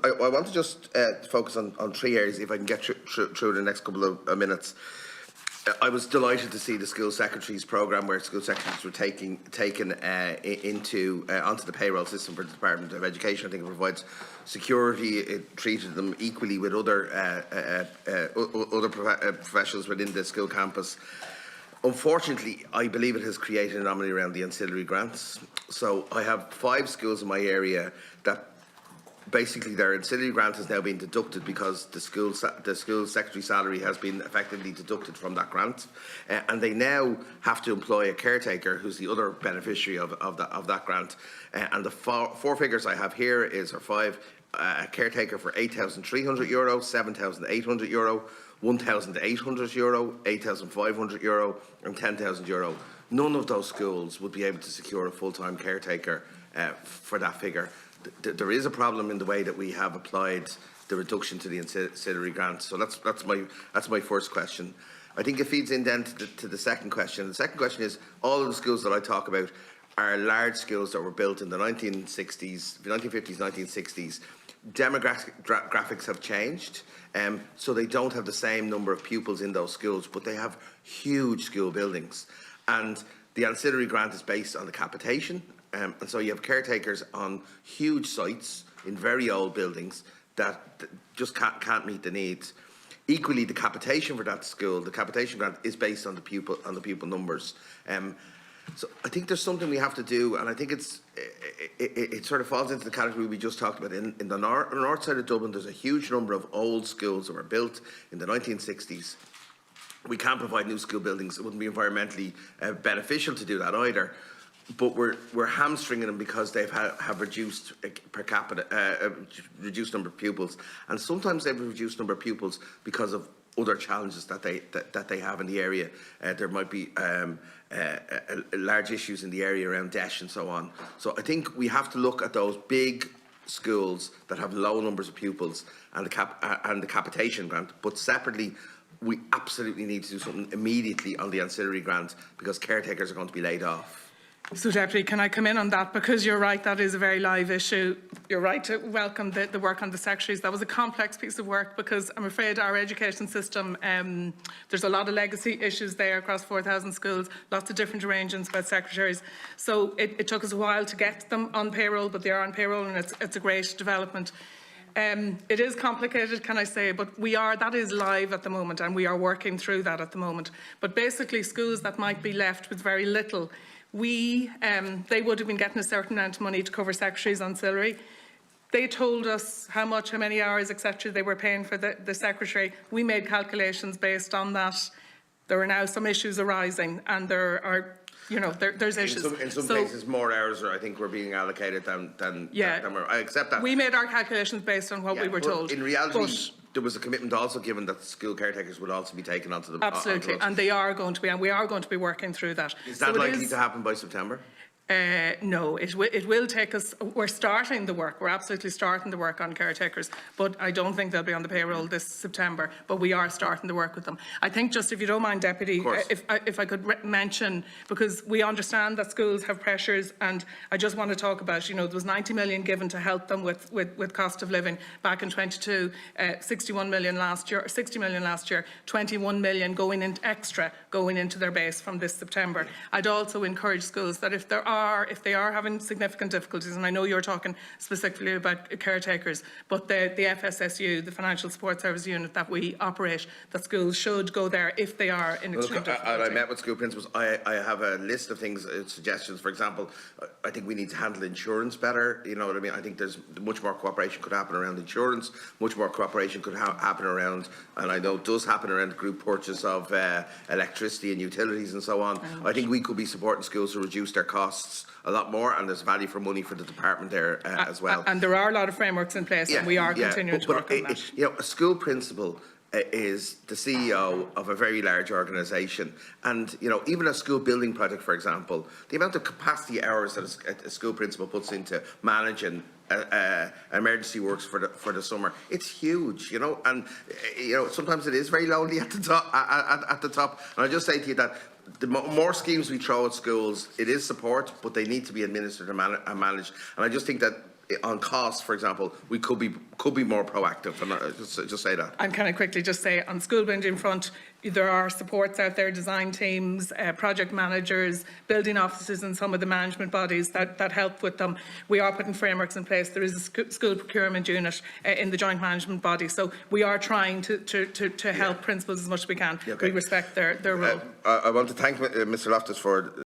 I want to just focus on three areas, if I can get through the next couple of minutes. I was delighted to see the school secretaries programme, where school secretaries were taken onto the payroll system for the Department of Education. I think it provides security. It treated them equally with other professionals within the school campus. Unfortunately, I believe it has created an anomaly around the ancillary grants. So I have 5 schools in my area that basically their ancillary grant has now been deducted because the school secretary salary has been effectively deducted from that grant, and they now have to employ a caretaker who's the other beneficiary of that grant. And the four figures I have here is, or 5, a caretaker for €8,300, €7,800, €1,800, €8,500, and €10,000. None of those schools would be able to secure a full-time caretaker for that figure. There is a problem in the way that we have applied the reduction to the ancillary grant. So that's my first question. I think it feeds in then to the second question. The second question is, all of the schools that I talk about are large schools that were built in the 1950s, 1960s. Demographics have changed, so they don't have the same number of pupils in those schools, but they have huge school buildings. And the ancillary grant is based on the capitation. And so you have caretakers on huge sites in very old buildings that just can't meet the needs. Equally, the capitation for that school, the capitation grant, is based on the pupil numbers. So I think there's something we have to do, and I think it sort of falls into the category we just talked about. In the north side of Dublin, there's a huge number of old schools that were built in the 1960s. We can't provide new school buildings. It wouldn't be environmentally beneficial to do that either. But we're hamstringing them because they have reduced per capita, reduced number of pupils, and sometimes they've reduced number of pupils because of other challenges that they have in the area. There might be large issues in the area around debt and so on. So I think we have to look at those big schools that have low numbers of pupils and the capitation grant, but separately. We absolutely need to do something immediately on the ancillary grant because caretakers are going to be laid off. So, Deputy, can I come in on that? Because you're right, that is a very live issue. You're right to welcome the work on the secretaries. That was a complex piece of work because I'm afraid our education system, there's a lot of legacy issues there across 4,000 schools, lots of different arrangements by secretaries. So it took us a while to get them on payroll, but they are on payroll, and it's a great development. It is complicated, can I say, but that is live at the moment, and we are working through that at the moment. But basically, schools that might be left with very little, they would have been getting a certain amount of money to cover secretaries' ancillary. They told us how many hours, etc. they were paying for the secretary. We made calculations based on that. There are now some issues arising, and there are, there's issues. In some cases, more hours I think were being allocated than I accept that. We made our calculations based on what we were told. In reality, there was a commitment also given that school caretakers would also be taken onto the absolutely, and they are going to be, and we are going to be working through that. Is that likely to happen by September? No, it will take us. We're starting the work. We're absolutely starting the work on caretakers, but I don't think they'll be on the payroll this September. But we are starting the work with them. I think, just if you don't mind, Deputy, if I could mention, because we understand that schools have pressures, and I just want to talk about, there was 90 million given to help them with cost of living back in 22, 61 million last year, 60 million last year, 21 million going into their base from this September. I'd also encourage schools that if they are having significant difficulties, and I know you're talking specifically about caretakers, but the FSSU, the Financial Support Service Unit that we operate, that schools should go there if they are in extreme difficulty. I met with school principals. I have a list of things, suggestions. For example, I think we need to handle insurance better. You know what I mean? I think there's much more cooperation could happen around insurance. Much more cooperation could happen around, and I know it does happen around group purchase of electricity and utilities and so on. I think we could be supporting schools to reduce their costs a lot more, and there's value for money for the department there as well. And there are a lot of frameworks in place, and we are continuing to work on that. A school principal is the CEO of a very large organisation, and even a school building project, for example, the amount of capacity hours that a school principal puts into managing emergency works for the summer, it's huge, and sometimes it is very lonely at the top. And I just say to you that the more schemes we throw at schools, it is support, but they need to be administered and managed. And I just think that on costs, for example, we could be more proactive. And just say that. And can I quickly just say, on the school building front, there are supports out there, design teams, project managers, building officers and some of the management bodies that help with them. We are putting frameworks in place. There is a school procurement unit in the joint management body. So we are trying to help principals as much as we can. Okay. We respect their role. I want to thank Mr. Loftus for